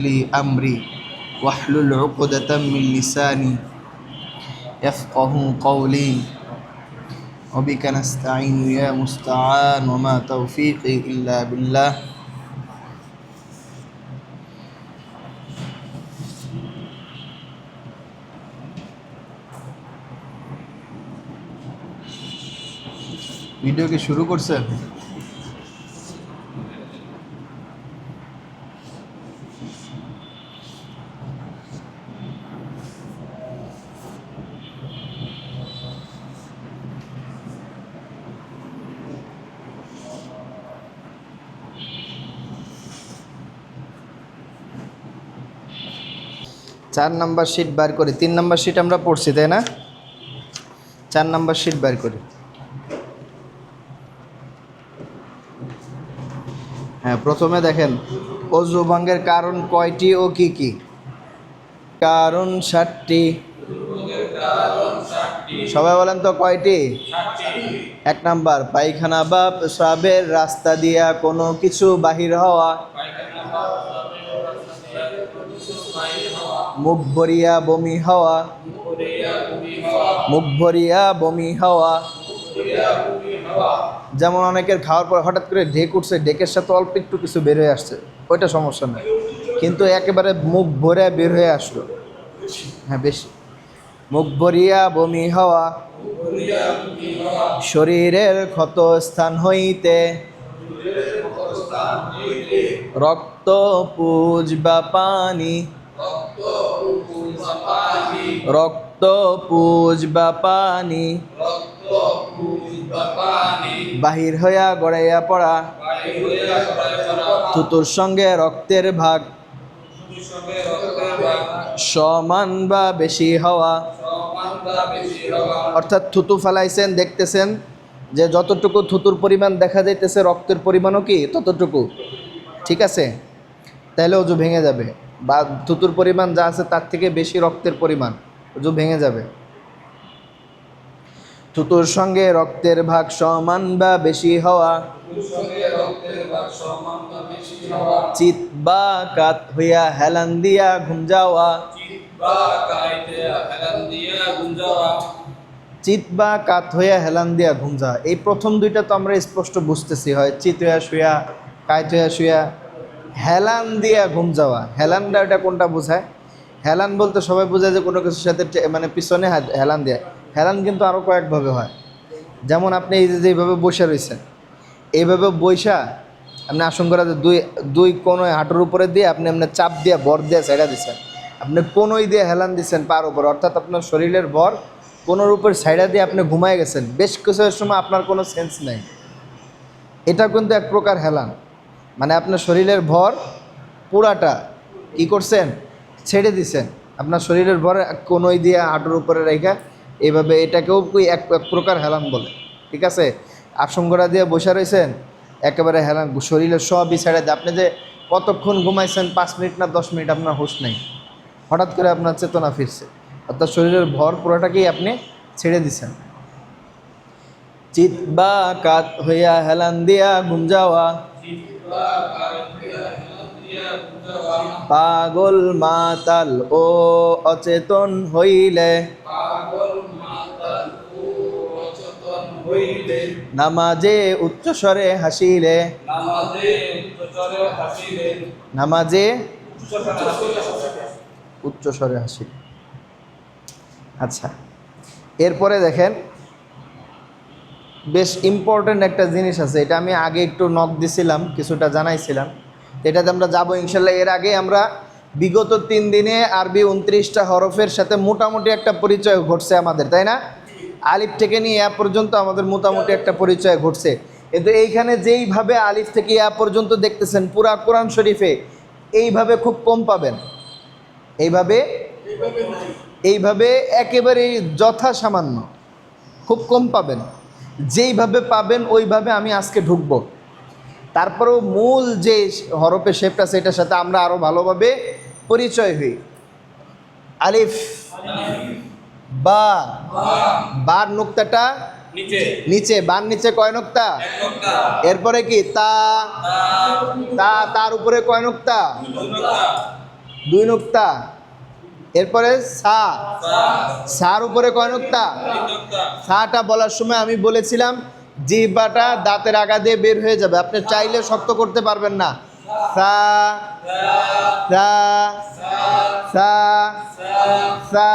لي أمري واحلل عقدة من لساني يفقه قولي وبك نستعين يا مستعان وما توفيقي إلا بالله video কি শুরু করছেন? চার নাম্বার শিট বার করি। 3 নাম্বার শিট আমরা পড়ছি, তাই না? 4 নাম্বার শিট বার করি। হ্যাঁ, প্রথমে দেখেন অজু ভঙ্গের কারণ কয়টি ও কি কি? কারণ 7টি। সবাই বলেন তো কয়টি? 1 নাম্বার, পায়খানা বা পেশাবের রাস্তা দিয়া কোনো কিছু বাহির হওয়া, মুখ ভরিয়া বমি হওয়া, মুখ ভরিয়া বমি হওয়া। যেমন অনেকের খাওয়ার পর হঠাৎ করে ঢেক উঠছে, ঢেকের সাথে অল্প একটু কিছু বের হয়ে আসছে, ওইটা সমস্যা নেই, কিন্তু একেবারে মুখ ভরে বের হয়ে আসলো, হ্যাঁ বেশি। মুখ ভরিয়া বমি হওয়া, শরীরের ক্ষত স্থান হইতে রক্ত পুজ বা পানি, রক্ত পুজ বা পানি বাহির হইয়া গড়াইয়া পড়া, থুতুর সঙ্গে রক্তের ভাগ সমান বা বেশি হওয়া। অর্থাৎ থুতু ফেলাইছেন, দেখতেছেন যে যতটুকু থুতুর পরিমাণ দেখা যাইতেছে রক্তের পরিমাণও কি ততটুকু, ঠিক আছে? তাহলে অজু ভেঙে যাবে। বা থুতুর পরিমাণ যা আছে তার থেকে বেশি রক্তের পরিমাণ, অজু ভেঙে যাবে। থুতুর সঙ্গে রক্তের ভাগ সমান বা বেশি হওয়া, চিত বা কাত হইয়া হেলান দিয়া ঘুম যাওয়া, চিত বা কাত হইয়া হেলান দিয়া ঘুম যাওয়া। এই প্রথম দুইটা তো আমরা স্পষ্ট বুঝতেছি, হয় চিত হইয়া শুয়া, কায়ত হইয়া শুয়া। হেলান দিয়া ঘুম যাওয়া, হেলানটা ওটা কোনটা বোঝায়? হেলান বলতে সবাই বোঝায় যে কোনো কিছুর সাথে মানে পিছনে হেলান দেয়া। হেলান কিন্তু আরও কয়েকভাবে হয়। যেমন আপনি এই যে যেভাবে বসে রয়েছেন, এইভাবে বৈশা আপনি আসন করা দুই কোনোই হাঁটুর উপরে দিয়ে আপনি আপনার চাপ দিয়ে ভর দিয়ে ছেড়া দিচ্ছেন, আপনি কোনোই দিয়ে হেলান দিচ্ছেন পার উপর, অর্থাৎ আপনার শরীরের ভর কোনোর উপর সাইডা দিয়ে আপনি ঘুমায় গেছেন, বেশ কিছু সময় আপনার কোনো সেন্স নেই। এটা কিন্তু এক প্রকার হেলান, মানে আপনার শরীরের ভর পুরাটা কি করছেন? ছেড়ে দিছেন। আপনার শরীরের ভর কোনোই দিয়ে হাঁটুর উপরে রেখা এইভাবে, এটাকেও এক প্রকার হেলান বলে, ঠিক আছে? আসঙ্গরা দিয়ে বসে রয়েছেন, একেবারে হেলান, শরীরের সবই ছেড়ে দিয়ে। আপনি যে কতক্ষণ ঘুমাইছেন, 5 মিনিট না 10 মিনিট, আপনার হুঁশ নেই, হঠাৎ করে আপনার চেতনা ফিরছে, অর্থাৎ শরীরের ভর পুরোটাকেই আপনি ছেড়ে দিছেন। চিত বা কাত হইয়া হেলান দিয়া ঘুম যাওয়া, পাগল মাতাল ও অচেতন হইলে, নামাজে উচ্চস্বরে হাসিলে, নামাজে উচ্চস্বরে হাসিলে। আচ্ছা, এরপরে দেখেন বেশ ইম্পর্টেন্ট একটা জিনিস আছে, এটা আমি আগে একটু নক দিছিলাম, কিছুটা জানাইছিলাম, এটাতে আমরা যাবো ইনশাল্লাহ। এর আগে আমরা বিগত 3 দিনে আরবি 29টা হরফের সাথে মোটামুটি একটা পরিচয় ঘটছে আমাদের, তাই না? আলিফ থেকে নিয়ে ইয়া পর্যন্ত আমাদের মোটামুটি একটা পরিচয় ঘটছে। কিন্তু এইখানে যেইভাবে আলিফ থেকে ইয়া পর্যন্ত দেখতেছেন পুরা কোরআন শরীফে এইভাবে খুব কম পাবেন, এইভাবে একেবারেই যথাসামান্য খুব কম পাবেন। যেইভাবে পাবেন ওইভাবে আমি আজকে ঢুকবো। তারপরেও মূল যে হরফে শেপটা সেটার সাথে আমরা আরও ভালোভাবে পরিচয় হই। আলিফ, বা, বার নুক্তাটা নিচে, বার নিচে কয় নুক্তা? এরপরে কি তা, তার উপরে কয় নুক্তা? 2 নুক্তা। এরপরে সা, সার উপরে কয় নুক্তা? সাটা বলার সময় আমি বলেছিলাম জিহ্বাটা দাঁতের আগা দিয়ে বের হয়ে যাবে, আপনি চাইলে শক্ত করতে পারবেন না। সা সা সা সা,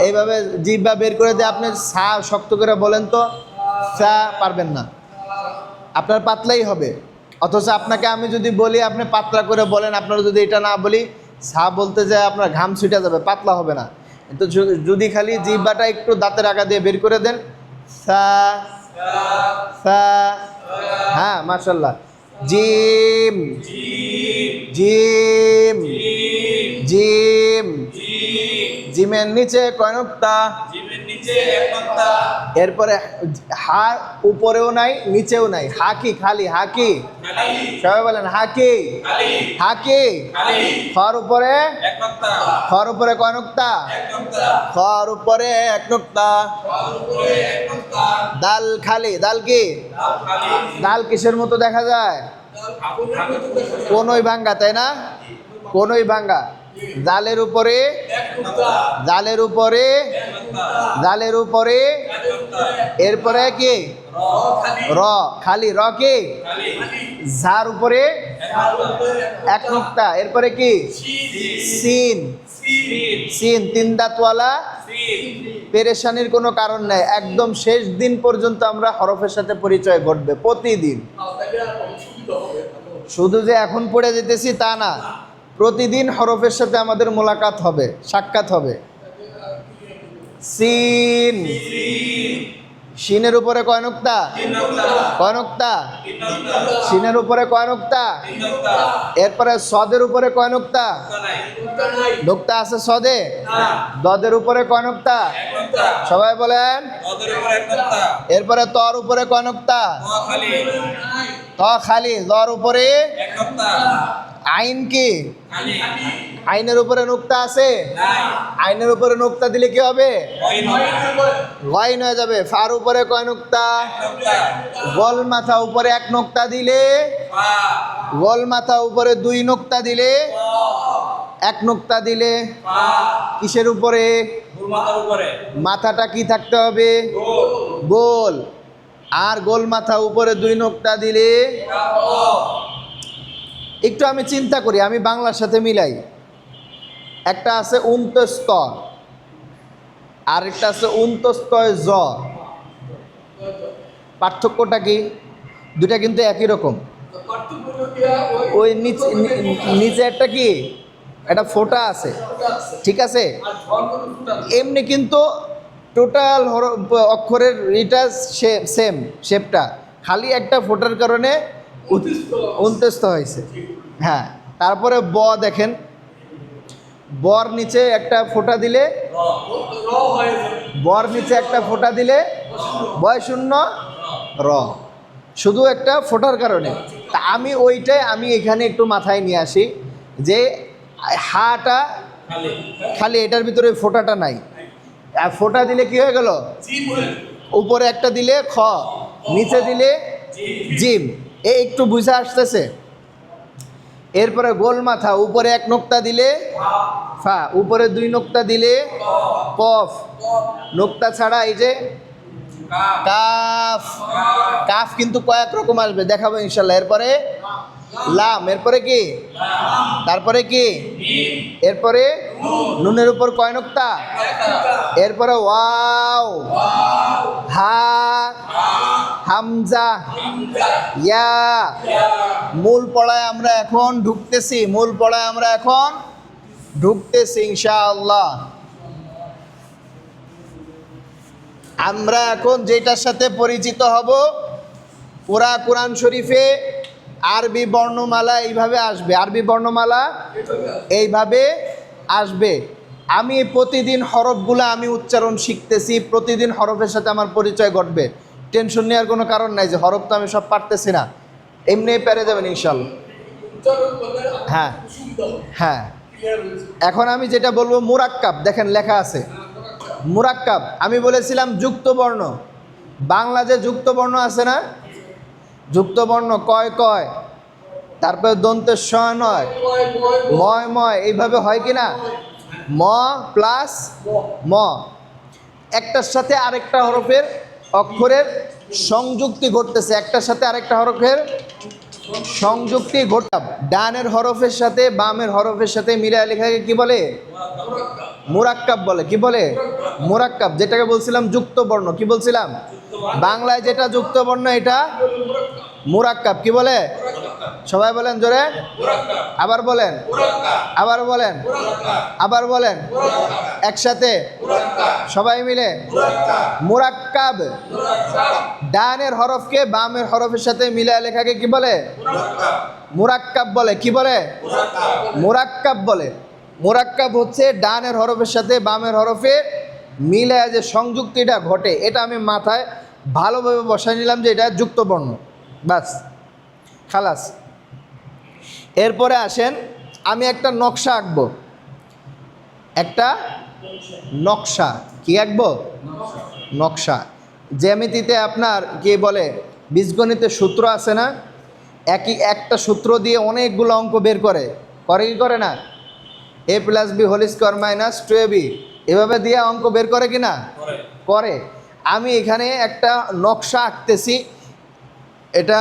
এইভাবে জিহ্বা বের করে দিয়ে আপনি সা শক্ত করে বলেন তো, সা পারবেন না, আপনার পাতলাই হবে। অথচ আপনাকে আমি যদি বলি আপনি পাতলা করে বলেন, আপনারা যদি এটা না বলি, সা বলতে যায় আপনার ঘাম ছুটে যাবে, পাতলা হবে না। কিন্তু যদি খালি জিহ্বাটা একটু দাঁতের আগা দিয়ে বের করে দেন, সা সা, হ্যাঁ মাশাআল্লাহ। জিম জিম জিম, জিমের নিচে কয় নুক্তা? এরপরে হা উপরেও নাই নিচেও নাই, হা কি? খালি। হা কি? সবাই বলেন হা কি? হা কি? খর উপরে, খর উপরে কয় নুক্তা? খর উপরে 1 নুক্তা। দাল খালি। দাল কি? দাল কিসের মতো দেখা যায়? কোনই ভাঙ্গা, তাই না? কোনই ভাঙ্গা। জালের উপরে, জালের উপরে, জালের উপরে, এরপরে কি? র খালি। র কি? ঝার উপরে 1 নুক্তা। এরপরে কি? Scene, scene 3 দাঁতওয়ালা। পেরেশানির কোনো কারণ নাই, একদম শেষ দিন পর্যন্ত আমরা হরফের সাথে পরিচয় ঘটবে প্রতিদিন। শুধু যে এখন পড়ে যেতেছি তা না, প্রতিদিন হরফের সাথে আমাদের মোলাকাত হবে, সাক্ষাৎ হবে। সিন, শিনের উপরে কয় নুক্তা? কয় নুক্তা? শিনের উপরে কয় নুক্তা? এরপরে সদের উপরে কয় নুক্তা? নুক্তা আছে সদে? দদের উপরে কয় নুক্তা? সবাই বলেন। এরপরে তর উপরে কয় নুক্তা? ত খালি। দর উপরে? আইন কি? আইনের উপরে নুক্তা আছে? আইনের উপরে নুক্তা দিলে কি হবে? গইন হয়ে যাবে। ফার উপরে কয় নুক্তা? গোল মাথা উপরে 1 নুক্তা দিলে, গোল মাথা উপরে 2 নুক্তা দিলে, 1 নুক্তা দিলে কিসের উপরে? মাথাটা কি থাকতে হবে? গোল। আর গোল মাথা উপরে 2 নুক্তা দিলে, একটু আমি চিন্তা করি, আমি বাংলার সাথে মিলাই। একটা আছে উন্তস্ত, আরেকটা আছে উন্তস্তয় জ। পার্থক্যটা কি? দুটা কিন্তু একই রকম। ওই নিচে একটা কি, একটা ফোঁটা আছে, ঠিক আছে? এমনি কিন্তু টোটাল অক্ষরের এটা সেম শেপটা, খালি একটা ফোঁটার কারণে উন্তস্ত হয়েছে। হ্যাঁ, তারপরে ব দেখেন, বর নিচে একটা ফোঁটা দিলে, বর নিচে একটা ফোঁটা দিলে বয় শূন্য র, শুধু একটা ফোঁটার কারণে। তা আমি ওইটাই আমি এখানে একটু মাথায় নিয়ে আসি যে হাটা খালি, এটার ভিতরে ফোঁটাটা নাই। ফোঁটা দিলে কি হয়ে গেল? উপরে একটা দিলে খ, নিচে দিলে জিম। একটু বুঝে আসতেছে? এরপরে গোল মাথা উপরে 1 নুক্তা দিলে ফা, উপরে 2 নুক্তা দিলে কফ, নুক্তা ছাড়া এই যে কাফ। কাফ কিন্তু কয়েক রকম আসবে, দেখাবো ইনশাল্লাহ। এরপরে লাম, এরপরে কি? তারপরে কি? এরপরে নুনের উপর কয় নুক্তা? এরপরে ওয়াও, হা, হামজা, ইয়া। মূল পড়ায় আমরা এখন ঢুকতেছি, মূল পড়ায় আমরা এখন ঢুকতেছি ইনশাআল্লাহ। আমরা এখন যেটার সাথে পরিচিত হব, পুরা কোরআন শরীফে আরবি বর্ণমালা এইভাবে আসবে, আরবি বর্ণমালা এইভাবে আসবে। আমি প্রতিদিন হরফগুলো আমি উচ্চারণ শিখতেছি, প্রতিদিন হরফের সাথে আমার পরিচয় ঘটবে। টেনশন নেওয়ার কোনো কারণ নাই যে হরফ তো আমি সব পারতেছি না, এমনি পেরে যাবেন ইনশাল্লাহ। হ্যাঁ হ্যাঁ, এখন আমি যেটা বলবো মুরাক্কাব, দেখেন লেখা আছে মুরাক্কাব। আমি বলেছিলাম যুক্ত বর্ণ, বাংলা যে যুক্ত বর্ণ আছে না, যুক্ত বর্ণ কয় কয় তারপরে দন্তের স নয়, ময় ময়, এইভাবে হয় কি না? ম প্লাস ম, একটার সাথে আরেকটা হরফের অক্ষরের সংযুক্তি ঘটতেছে, একটার সাথে আরেকটা হরফের সংযুক্তি ঘটাব। ডানের হরফের সাথে বামের হরফের সাথে মিলায় লেখাকে কি বলে? মুরাক্কাব বলে। কি বলে? মুরাক্কাব। যেটাকে বলছিলাম যুক্ত বর্ণ, কি বলছিলাম? বাংলায় যেটা যুক্ত বর্ণ এটা মুরাক্কাব। কি বলে? সবাই বলেন জোরে, আবার বলেন, আবার বলেন, আবার বলেন, একসাথে সবাই মিলে। মুরাক্কাব। ডানের হরফকে বামের হরফের সাথে মিলায় লেখাকে কি বলে? মুরাক্কাব বলে। কি বলে? মুরাক্কাব বলে। মুরাক্কাব হচ্ছে ডানের হরফের সাথে বামের হরফে মিলায় যে সংযুক্তিটা ঘটে, এটা আমি মাথায় ভালোভাবে বসাই নিলাম যে এটা যুক্ত বর্ণ। বাস, খালাস। এরপরে আসেন, আমি একটা নকশা আঁকবো। একটা নকশা। কি আঁকবো? নকশা। জ্যামিতিতে আপনার কি বলে, বীজগণিতের সূত্র আছে না? একটা সূত্র দিয়ে অনেকগুলো অঙ্ক বের করে কি করে না? a plus b whole square minus 2ab, এভাবে দিয়ে অঙ্ক বের করে কি না? করে। আমি এখানে একটা নকশা আঁকতেছি, এটা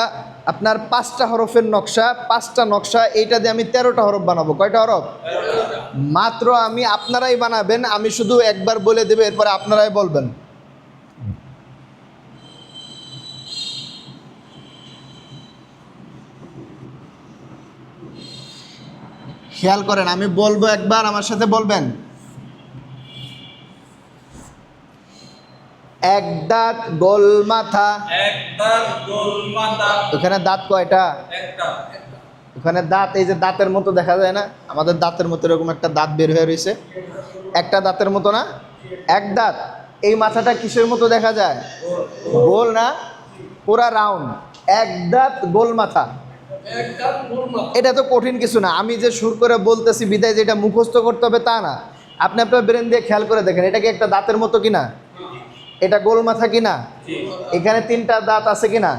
আপনার 5টা হরফের নকশা। 5টা নকশা, এইটা দিয়ে আমি 13টা হরফ বানাবো। কয়টা হরফ? মাত্র আমি, আপনারাই বানাবেন, আমি শুধু একবার বলে দেবো, এরপরে আপনারাই বলবেন। খেয়াল করেন, আমি বলবো একবার, আমার সাথে বলবেন। এক দাঁত গোল মাথা। এক দাঁত গোল মাথা। ওখানে দাঁত কয়টা? একটা। ওখানে দাঁত, এই যে দাঁতের মতো দেখা যায় না, আমাদের দাঁতের মতো এরকম একটা দাঁত বের হয়ে রয়েছে, একটা দাঁতের মতো না? এক দাঁত। এই মাথাটা কিসের মতো দেখা যায়? গোল না? পুরা রাউন্ড। এক দাঁত গোল মাথা। এক দাঁত গোল মাথা। এটা তো কঠিন কিছু না, আমি যে সুর করে বলতেছি বিদায় যেটা মুখস্থ করতে হবে তা না। আপনি আপনার ব্রেন দিয়ে খেয়াল করে দেখেন, এটা কি একটা দাঁতের মতো কিনা? এটা গোল মাথা কিনা? এখানে 3টা দাঁত আছে কিনা?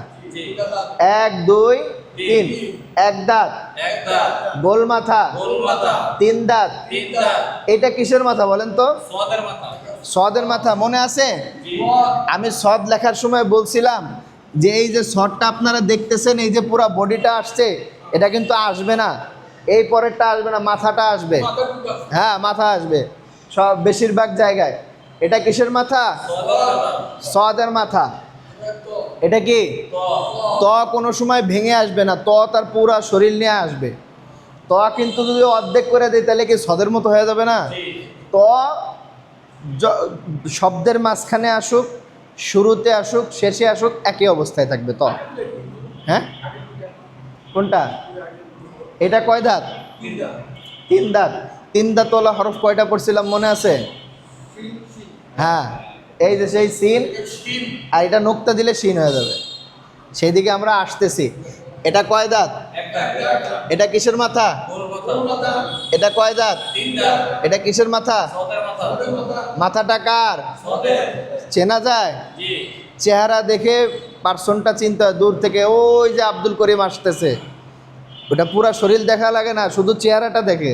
1 2 3। এক দাঁত, এক দাঁত গোল মাথা, গোল মাথা। 3 দাঁত। তিন দাঁত এটা কিসের মাথা বলেন তো? সদের মাথা। সদের মাথা। মনে আছে? আমি সদ লেখার সময় বলছিলাম যে এই যে সদটা আপনারা দেখতেছেন, এই যে পুরো বডিটা আসছে, এটা কিন্তু আসবে না, এই পরেরটা আসবে না, মাথাটা আসবে। হ্যাঁ, মাথা আসবে সব বেশিরভাগ জায়গায়। এটা কিসের মাথা? সদের মাথা। এটা কি? ত কোনো সময় ভেঙে আসবে না, ত তার পুরা শরীর নিয়ে আসবে। ত কিন্তু যদি অর্ধেক করে দিই তাহলে কি সদের মতো হয়ে যাবে না? ত শব্দের মাঝখানে আসুক, শুরুতে আসুক, শেষে আসুক, একই অবস্থায় থাকবে ত। হ্যাঁ, কোনটা? এটা কয় দাঁত? 3 দাঁত। 3 দাঁতওয়ালা হরফ কয়টা পড়ছিলাম মনে আছে? হ্যাঁ, এই যে সেই সিন, আর এটা নোক্তা দিলে সিন হয়ে যাবে, সেই দিকে আমরা আসতেছি। এটা কয় দাঁত? এটা কিসের মাথা? এটা কয় দাঁত? এটা কিসের মাথা? মাথাটা কার? চেনা যায়? চেহারা দেখে পার্সনটা চিনতে হয় দূর থেকে। ওই যে আব্দুল করিম আসতেছে, ওটা পুরা শরীর দেখা লাগে না, শুধু চেহারাটা দেখে।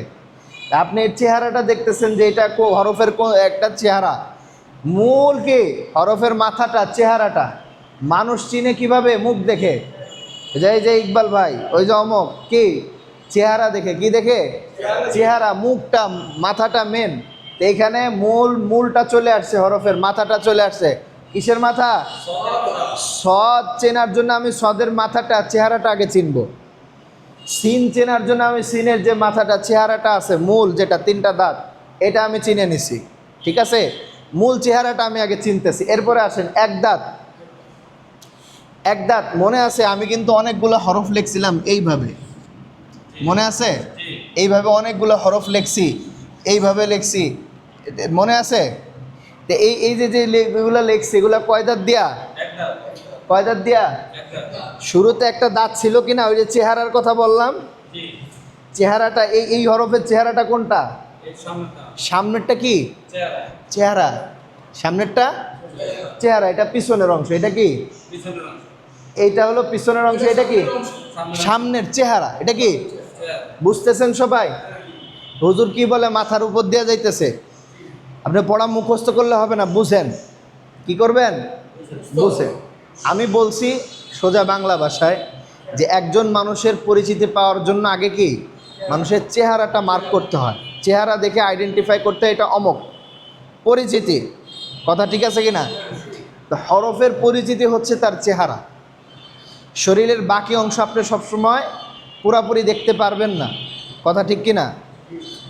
আপনি এর চেহারাটা দেখতেছেন যে এটা হরফের একটা চেহারা। মূল কি? হরফের মাথাটা, চেহারাটা। মানুষ চিনে কিভাবে? মুখ দেখে। এই যে ইকবাল ভাই, ওই যে অমক, কি চেহারা দেখে। কি দেখে? চেহারা। মুখটা, মাথাটা মেন। এইখানে মূলটা চলে আসছে, হরফের মাথাটা চলে আসছে। কিসের মাথা? সদ চেনার জন্য আমি সদের মাথাটা, চেহারাটা আগে চিনব। সিন চেনার জন্য আমি সিনের যে মাথাটা, চেহারাটা আছে, মূল যেটা 3টা দাঁত, এটা আমি চিনে নিছি। ঠিক আছে, মূল চেহারাটা আমি আগে চিনতেছি। এরপরে আসেন এক দাঁত। এক দাঁত মনে আছে? আমি কিন্তু অনেকগুলো হরফ লিখছিলাম এইভাবে, মনে আছে? এইভাবে অনেকগুলো হরফ লিখছি, এইভাবে লিখছি, মনে আছে? তো এই যে এগুলো লিখছি, এগুলো কয় দাঁত দিয়া? কয় দাঁত দিয়া? শুরুতে একটা দাঁত ছিল কিনা? ওই যে চেহারার কথা বললাম, চেহারাটা, এই হরফের চেহারাটা কোনটা? সামনেরটা কি? চেহারা। সামনেরটা চেহারা, এটা পিছনের অংশ। এটা কি? এইটা হলো পিছনের অংশ, এটা কি সামনের চেহারা, এটা কি বুঝতেছেন সবাই? হুজুর কি বলে মাথার উপর দিয়ে যাইতেছে, আপনি পড়া মুখস্থ করলে হবে না, বুঝেন কি করবেন, বুঝেন। আমি বলছি সোজা বাংলা ভাষায় যে একজন মানুষের পরিচিতি পাওয়ার জন্য আগে কি মানুষের চেহারাটা মার্ক করতে হয়, চেহারা দেখে আইডেন্টিফাই করতে হয় এটা অমুক পরিচিতি, কথা ঠিক আছে কি না? তো হরফের পরিচিতি হচ্ছে তার চেহারা। শরীরের বাকি অংশ আপনি সবসময় পুরাপুরি দেখতে পারবেন না, কথা ঠিক কি না?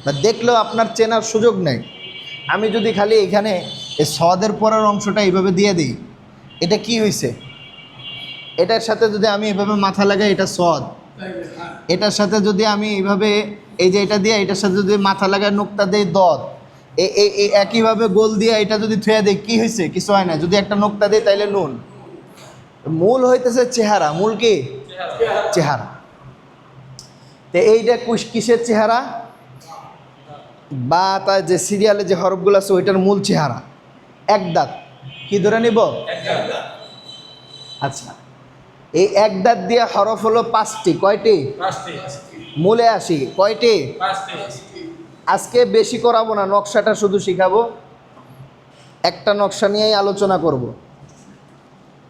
বা দেখলেও আপনার চেনার সুযোগ নেই। আমি যদি খালি এখানে এই সদের পরের অংশটা এইভাবে দিয়ে দিই, এটা কি হয়েছে, এটার সাথে যদি আমি এভাবে মাথা লাগাই এটা সদ, এটার সাথে যদি আমি এইভাবে এই যে এটা দিয়ে এটার সাথে যদি মাথা লাগাই নোকতা দেই দদ, এই একইভাবে গোল দিয়ে এটা যদি থুয়ে দেই কি হয়েছে, কিছু হয় না। যদি একটা নোকতা দিই তাইলে নুন। মূল হইতেছে চেহারা, মূল কি চেহারা। তো এইটা কিসের চেহারা? বা তার যে সিরিয়ালে যে হরফগুলো আছে ওইটার মূল চেহারা এক দাঁত, কি ধরে নিব? আচ্ছা, এই এক দাঁত দিয়ে হরফ হলো 5টি, কয়টি? মূলে আসি কয়টি? আজকে বেশি করাবো না, নকশাটা শুধু শিখাবো, একটা নকশা নিয়েই আলোচনা করব,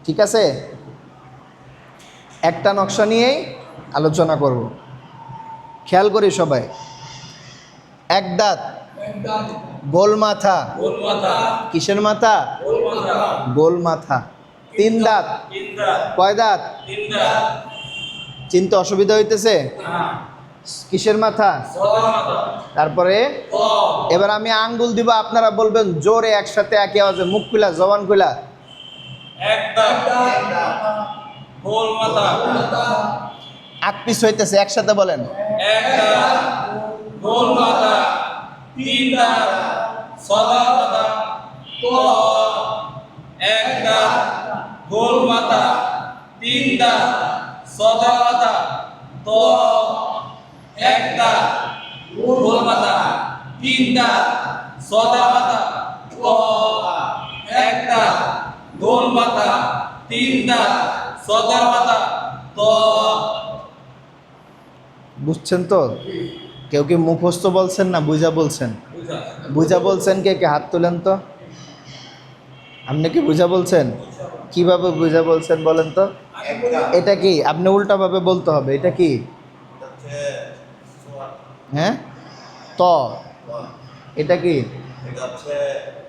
ঠিক আছে? একটা নকশা নিয়েই আলোচনা করব, খেয়াল করি সবাই। এক দাঁত, গোল মাথা, কিসের মাথা? গোল মাথা। 3 দাঁত, কয় দাঁত? চিনতে অসুবিধা হইতেছে? কিসের মাথা? তারপরে এবার আমি আঙ্গুল দিব, আপনারা বলবেন জোরে একসাথে একই আওয়াজে, মুখ খুলা জবান খুলা। আগ পিছ হইতেছে, একসাথে বলেন। বুঝছেন তো? কেউ কি মুখস্থ বলছেন না বুঝা বলছেন? বুঝা বলছেন কে কে? হাত তোলেন তো। আপনি কি বুঝা বলছেন? কিভাবে বুঝা বলছেন বলেন তো? এটা কি আপনি উল্টাভাবে বলতে হবে, এটা কি? হ্যাঁ ত, এটা কি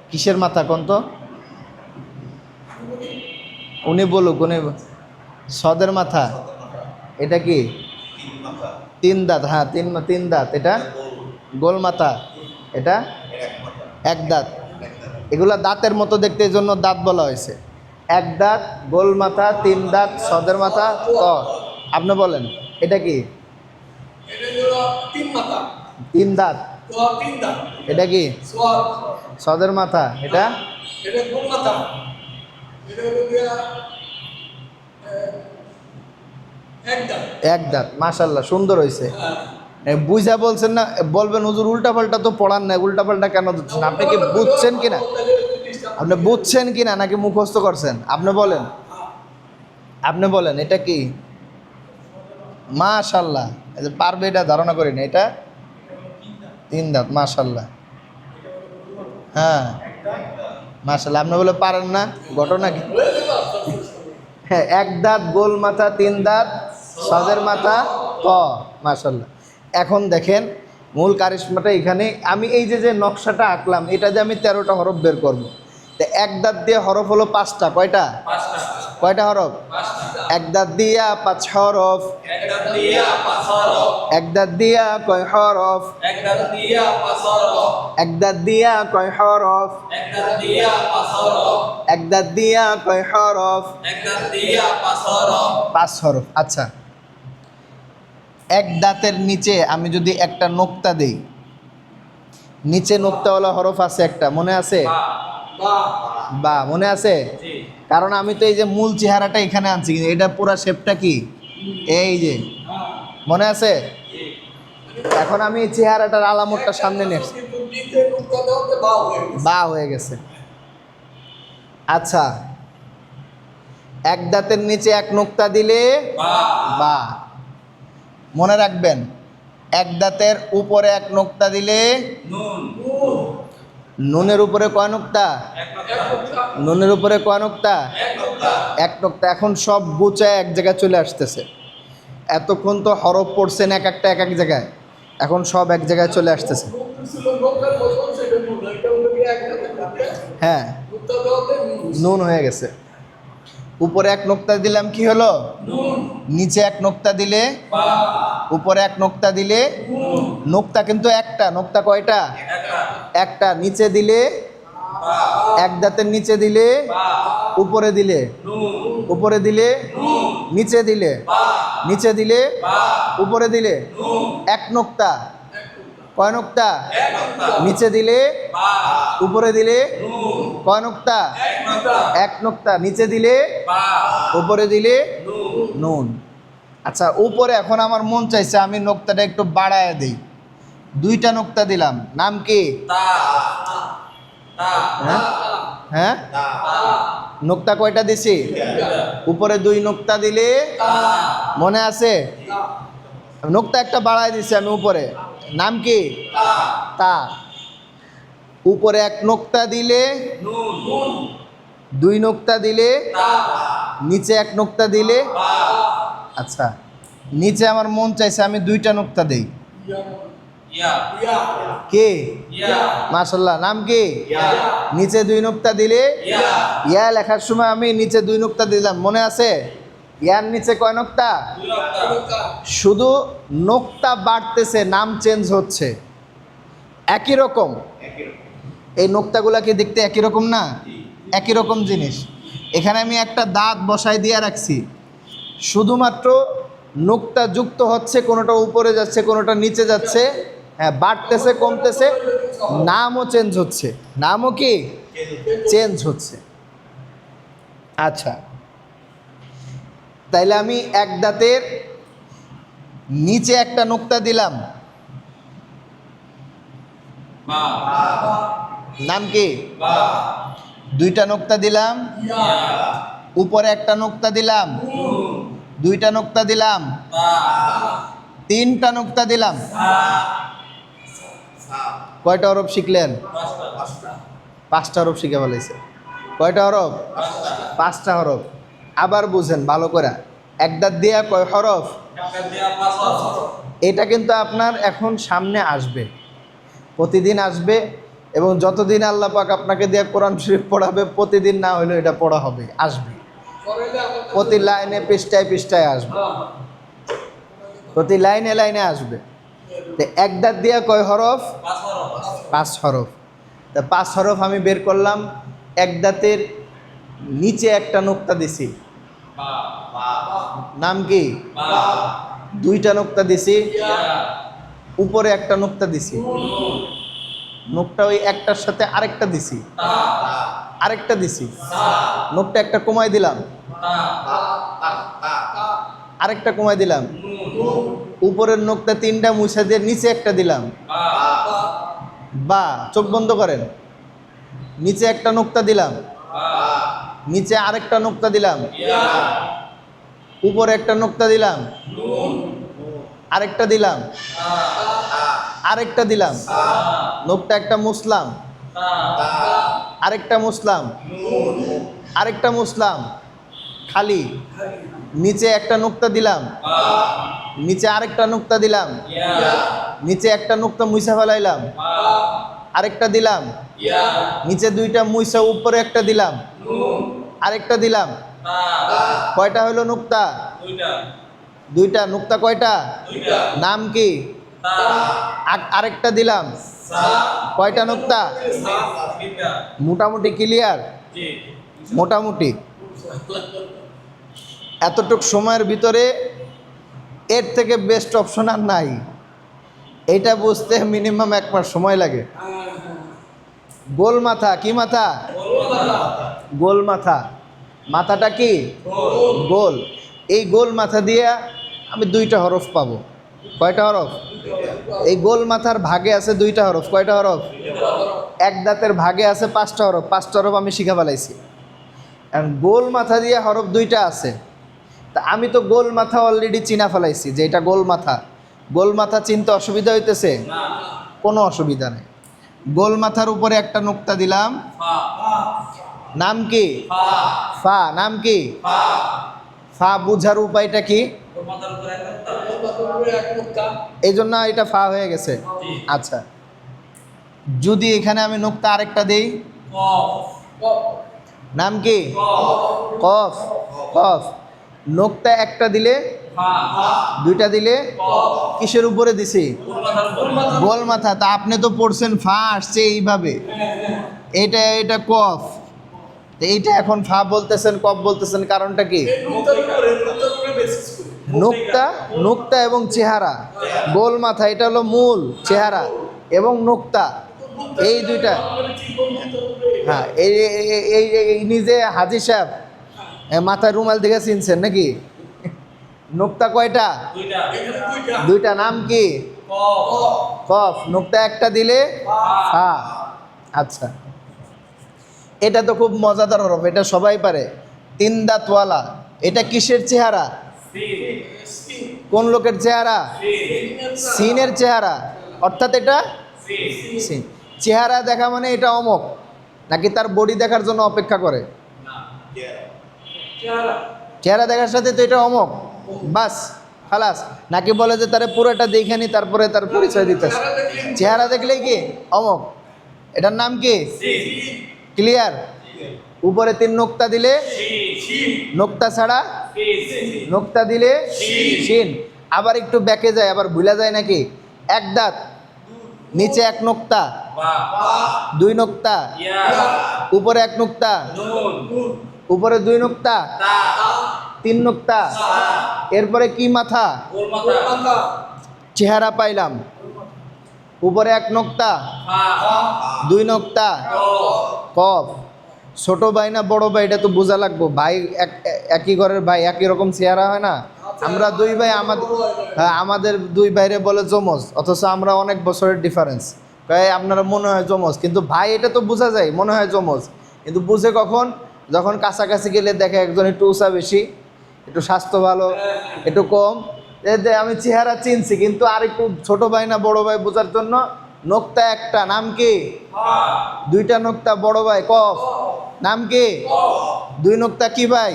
কিসের মাথা কোন তো? উনি বলুক, উনি। সদের মাথা, এটা কি? 3 দাঁত, হ্যাঁ 3 দাঁত। এটা গোল মাথা, এটা এক দাঁত। এগুলা দাঁতের মতো দেখতে, এই জন্য দাঁত বলা হয়েছে। এক দাঁত, গোল মাথা, 3 দাঁত, সদের মাথা, ত। আপনি বলেন এটা কি? 3 দাঁত। এটা কি? সদের মাথা। এটা এক দাঁত। মাশাআল্লাহ, সুন্দর হয়েছে। বুঝা বলছেন না, বলবেন হুজুর উল্টাপাল্টা তো পড়ান না, উল্টাপাল্টা কেন দিচ্ছেন? আপনি কি বুঝছেন কিনা, আপনি বুঝছেন কিনা নাকি মুখস্থ করছেন? আপনি বলেন, আপনি বলেন এটা কি? মাশাআল্লাহ, পারবে এটা ধারণা করি না। এটা 3 দাঁত, মাশাআল্লাহ। হ্যাঁ মাশাআল্লাহ, আপনি বলে পারেন না, ঘটনা কি? হ্যাঁ, এক দাঁত, গোল মাথা, 3 দাঁত, সদের মাথা, ক। মাশাআল্লাহ। এখন দেখেন মূল কারিশমাটা এখানে। আমি এই যে নকশাটা আঁকলাম, এটা দিয়ে আমি 13টা হরফ বের করব। তো এক দাঁত দিয়ে হরফ হলো 5টা, কয়টা? কয়টা হরফ? এক দাঁত দিয়া 5 হরফ। এক দাঁত দিয়া কয় হরফ? এক দাঁত দিয়া কয় হরফ? এক দাঁত দিয়া কয় হরফ? 5 হরফ। আচ্ছা, এক দাঁতের নিচে আমি যদি একটা নোক্তা দেই, নিচে নোক্তাওয়ালা হরফ আছে একটা, মনে আছে? বা, মনে আছে? কারণ আমি তো এই যে মূল চেহারাটা এখানে আনছি, কিন্তু এটা পুরা শেপটা কি এই যে, মনে আছে? এখন আমি চেহারাটার আলামতটা সামনে নিয়ে আসছি, বা হয়ে গেছে। আচ্ছা, এক দাঁতের নিচে এক নোক্তা দিলে বা বা। মনে রাখবেন, এক দাঁতের উপরে এক নোক্তা দিলে নুন নুনের উপরে কয় নোক্তা? এক নোক্তা নুনের উপরে কয় নোক্তা? এক নোক্তা এক নোক্তা। এখন সব গুচায় এক জায়গায় চলে আসতেছে। এতক্ষণ তো হরফ পড়ছেন এক একটা এক এক জায়গায়, এখন সব এক জায়গায় চলে আসতেছে। হ্যাঁ, নুন হয়ে গেছে। উপরে এক নোক্তা দিলাম, কি হলো? নুন নিচে এক নোক্তা দিলে বা উপরে এক নোক্তা দিলে নোক্তা কিন্তু একটা, নোক্তা কয়টা? একটা একটা। নিচে দিলে বা এক দাঁতের নিচে দিলে বা উপরে দিলে নুন উপরে দিলে নুন নিচে দিলে বা নিচে দিলে বা উপরে দিলে নুন এক নোক্তা। কয় নোক্তা? এক নোক্তা নিচে দিলে বা উপরে দিলে নুন কয় নোক্তা? এক নোক্তা এক নোক্তা। নিচে দিলে বা উপরে দিলে নুন নুন। আচ্ছা, উপরে এখন আমার মন চাইছে আমি নোক্তাটা একটু বাড়ায় দিই, দুইটা নোক্তা দিলাম। নাম কি? তা তা হ্যাঁ হ্যাঁ, তা নোক্তা কয়টা দিছি? উপরে দুই নোক্তা দিলে মনে আছে? নোক্তা একটা বাড়ায় দিছি আমি উপরে। নাম কি? তা। উপরে এক নোক্তা দিলে নুন নুন দুই নোক্তা দিলে তা নিচে এক নোক্তা দিলে। বা আচ্ছা, নিচে আমার মন চাইছে আমি দুইটা নোক্তা দেই। ইয়া কে? ইয়া মাশাল্লাহ। নাম কি? ইয়া নিচে দুই নোক্তা দিলে ইয়া ইয়া লেখার সময় আমি নিচে দুই নোক্তা দিলাম, মনে আছে? ইয়ার নিচে কয় নোক্তা? দুই নোক্তা শুধু নোক্তা বাড়তেছে, নাম চেঞ্জ হচ্ছে। একই রকম। এই নোক্তাগুলা কি দেখতে একই রকম না? একই রকম জিনিস। এখানে আমি একটা দাঁত বসাই দিয়ে রাখছি, শুধুমাত্র নোক্তা যুক্ত হচ্ছে, কোনোটা উপরে যাচ্ছে কোনোটা নিচে যাচ্ছে। হ্যাঁ, বাড়তেছে কমতেছে, নামও চেঞ্জ হচ্ছে। নামও কি চেঞ্জ হচ্ছে। আচ্ছা, তাইলে আমি এক দাঁতের নিচে একটা নোক্তা দিলাম, বা নাম কি? বা দুইটা নোক্তা দিলাম, ইয়া উপরে একটা নোক্তা দিলাম, নুন দুইটা নোক্তা দিলাম, তা তিনটা নোক্তা দিলাম। কয়টা হরফ শিখলেন? পাঁচটা পাঁচটা হরফ শিখে ফেলেছে। কয়টা হরফ? পাঁচটা হরফ। আবার বুঝেন ভালো করে, এক দাঁত দিয়া কয় হরফ? একটা দেয়া পাঁচ হরফ এটা কিন্তু আপনার এখন সামনে আসবে, প্রতিদিন আসবে। এবং যতদিন আল্লাহ পাক আপনাকে দিয়ে কোরআন শরীফ পড়াবে, প্রতিদিন না হলেও এটা পড়া হবে, আসবে। প্রতি লাইনে পৃষ্ঠায় পৃষ্ঠায় আসবে, প্রতি লাইনে লাইনে আসবে। তো এক দাঁত দিয়া কয় হরফ? পাঁচ হরফ পাঁচ হরফ। তা পাঁচ হরফ আমি বের করলাম। এক দাঁতের নিচে একটা নোক্তা দিছি, বা নাম কি? বা দুইটা নোক্তা দিছি, ইয়া উপরে একটা নোক্তা দিছি। নুন নোকটা ওই একটার সাথে আরেকটা দিছি, তা আরেকটা দিছি। সা নোকটা একটা কমাই দিলাম, তা আরেকটা কমাই দিলাম। নুন উপরের নোকটা তিনটা মুছে দিয়ে নিচে একটা দিলাম। বা বা, চোখ বন্ধ করেন। নিচে একটা নোকতা দিলাম, বা নিচে আরেকটা নোকতা দিলাম, ইয়া উপরে একটা নোকতা দিলাম, নুন আরেকটা দিলাম, তা আরেকটা দিলাম। নোকটা একটা মুছলাম, তা আরেকটা মুছলাম, নুন আরেকটা মুছলাম, খালি। নিচে একটা নোকতা দিলাম, বা নিচে আরেকটা নোকতা দিলাম, ইয়া নিচে একটা নোকতা মুছে ফেলাইলাম, বা আরেকটা দিলাম, ইয়া নিচে দুইটা মুছে উপরে একটা দিলাম, নুন আরেকটা দিলাম। তা কয়টা হলো নোকতা? দুইটা দুইটা। নোকতা কয়টা? দুইটা নাম কি? তা আরেকটা দিলাম। সা কয়টা নোকতা? সা তিনটা মোটামুটি ক্লিয়ার? জি মোটামুটি। এতটুক সময়ের ভিতরে এর থেকে বেস্ট অপশন আর নাই। এটা বুঝতে মিনিমাম 1 মাস সময় লাগে। গোল মাথা, কি মাথা? গোল মাথা। মাথাটা কি? গোল। এই গোল মাথা দিয়ে আমি দুইটা হরফ পাবো। কয়টা হরফ? এই গোল মাথার ভাগে আছে দুইটা হরফ। কয়টা হরফ? এক দাঁতের ভাগে আছে 5টা হরফ। 5টা হরফ আমি শিখা ফেলাইছি। এখন গোল মাথা দিয়ে হরফ দুইটা আছে, তা আমি তো গোল মাথা অলরেডি চিনা ফেলাইছি যে এটা গোল মাথা। গোল মাথা চিনতে অসুবিধা হইতেছে? না। কোনো অসুবিধা নেই। গোল মাথার উপরে একটা নোক্তা দিলাম, ফা নাম কি? ফা ফা। নাম কি? ফা ফা বুঝার উপায়টা কি? ওর মাথার উপরে এক মুক্তা। এই জন্য এটা ফা হয়ে গেছে। জি। আচ্ছা, যদি এখানে আমি নোক্তা আরেকটা দেই, কফ নাম কি? কফ কফ। কফ নোক্তা একটা দিলে, ফা দুইটা দিলে, কফ কিসের উপরে দিছি? ওর মাথার উপরে। গোল মাথা। তা আপনি তো পড়ছেন ফা আসছে এইভাবে, এটা কফ, তো এইটা এখন ফা বলতেছেন কফ বলতেছেন, কারণটা কি? নোক্তা, নোক্তা এবং চেহারা। গোল মাথা এটা হলো মূল, চেহারা এবং নোক্তা এই দুইটা। হ্যাঁ, এই নিজে হাজি সাহেব মাথায় রুমাল দিকে চিনছেন নাকি? নোক্তা কয়টা? দুইটা দুইটা। নাম কি? কফ কফ। নোক্তা একটা দিলে ফা। আচ্ছা, এটা তো খুব মজাদার হরফ, এটা সবাই পারে। তিন দাঁতওয়ালা, এটা কিসের চেহারা? সিন কোন লোকের চেহারা? সিন সিনের চেহারা, অর্থাৎ এটা সিন সিন। চেহারা দেখা মানে এটা অমক, নাকি তার বডি দেখার জন্য অপেক্ষা করে? না চেহারা দেখার সাথে তো এটা অমক, বাস খালাস। নাকি বলে যে তারে পুরোটা দেখে নি তারপরে তার পরিচয় দিতেছে? চেহারা দেখলেই কি অমক? এটার নাম কি? সিন ক্লিয়ার? উপরে তিন নোক্তা দিলে, সিন নোক্তা ছাড়া সিন নোক্তা দিলে শিন। শিন। আবার একটু ব্যাকে যায়, আবার ভুলা যায় নাকি? এক দাঁত, নিচে এক নোক্তা, বা দুই নোক্তা, ইয়া উপরে এক নোক্তা, নুন উপরে দুই নোক্তা, তা তিন নোক্তা, সা এরপরে কি মাথা? গোল মাথা চেহারা পাইলাম। উপরে এক নোক্তা, ফা দুই নোক্তা, কফ কফ। ছোট ভাই না বড় ভাই এটা তো বোঝা লাগবো। ভাই একই ঘরের ভাই, একই রকম চেহারা হয় না? আমরা দুই ভাই, আমাদের দুই ভাইরে বলে যমজ, অথচ আমরা অনেক বছরের ডিফারেন্স। তাই আপনারা মনে হয় যমজ, কিন্তু ভাই এটা তো বোঝা যায় মনে হয় যমজ, কিন্তু বুঝে কখন? যখন কাছাকাছি গেলে দেখে একজন একটু উঁচা বেশি, একটু স্বাস্থ্য ভালো, একটু কম। আমি চেহারা চিনছি, কিন্তু আর একটু ছোট ভাই না বড় ভাই বোঝার জন্য নোক্তা একটা, নাম কি? ফা দুইটা নোক্তা বড় ভাই, কফ। নাম কি? দুই নোক্তা কি ভাই?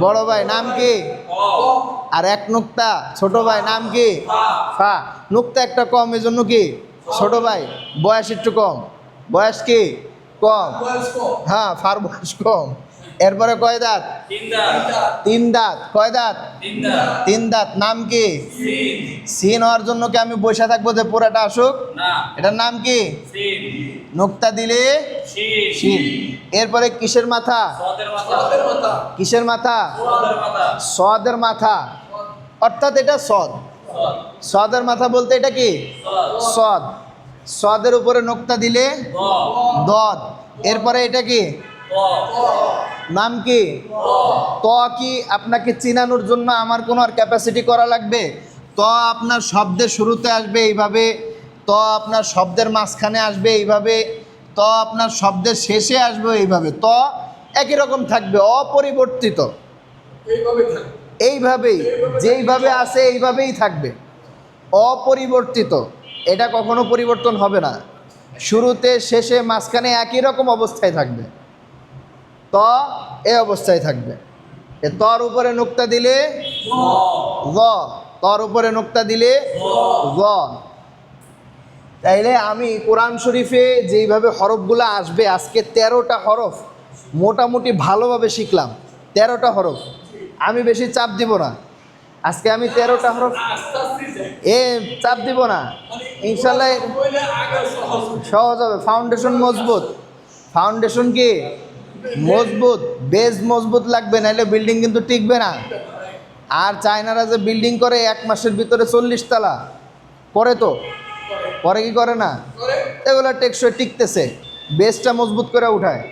বড় ভাই। নাম কি? কফ আর এক নোক্তা ছোট ভাই, নাম কি? ফা ফা। নোক্তা একটা কম, এই জন্য কি ছোট ভাই। বয়স একটু কম, বয়স কি কম? হ্যাঁ, ফার বয়স কম। এরপরে কয় দাঁত? তিন দাঁত তিন দাঁত। কয় দাঁত? তিন দাঁত তিন দাঁত। নাম কি? সিন সিন হওয়ার জন্য কি আমি বসে থাকবো যে পুরাটা আসুক? না এটার নাম কি? সিন নোক্তা দিলে শিন শিন। এরপরে কিসের মাথা? সদের মাথা কিসের মাথা? সদের মাথা সদের মাথা, অর্থাৎ এটা সদ। সদ সদের মাথা বলতে এটা কি? সদ সদ। সদের উপরে নোক্তা দিলে দ দদ। এরপরে এটা কি? ক নাম কি? ক ত কি আপনাকে চিনানোর জন্য আমার কোনো আর ক্যাপাসিটি করা লাগবে? ত আপনার শব্দের শুরুতে আসবে এইভাবে, ত আপনার শব্দের মাঝখানে আসবে এইভাবে, ত আপনার শব্দের শেষে আসবে এইভাবে। ত একই রকম থাকবে, অপরিবর্তিত, এইভাবেই যেইভাবে আছে এইভাবেই থাকবে, অপরিবর্তিত। এটা কখনো পরিবর্তন হবে না, শুরুতে শেষে মাঝখানে একই রকম অবস্থায় থাকবে। ত এই অবস্থায় থাকবে। এ তর উপরে নোক্তা দিলে গ, তর উপরে নোক্তা দিলে গ। তাইলে আমি কোরআন শরীফে যেইভাবে হরফগুলো আসবে, আজকে 13টা হরফ মোটামুটি ভালোভাবে শিখলাম। 13টা হরফ, আমি বেশি চাপ দিব না আজকে। আমি 13টা হরফ চাপ দিব না, ইনশাল্লাহ সহজ হবে। ফাউন্ডেশন মজবুত, ফাউন্ডেশন কি মজবুত, বেজ মজবুত লাগবে, নাহলে বিল্ডিং কিন্তু টিকবে না। আর চায়নারা যে বিল্ডিং করে 1 মাসের ভিতরে 40 তলা করে, তো করে কি করে না? এগুলো টেকসই টিকতেছে, বেসটা মজবুত করে উঠায়।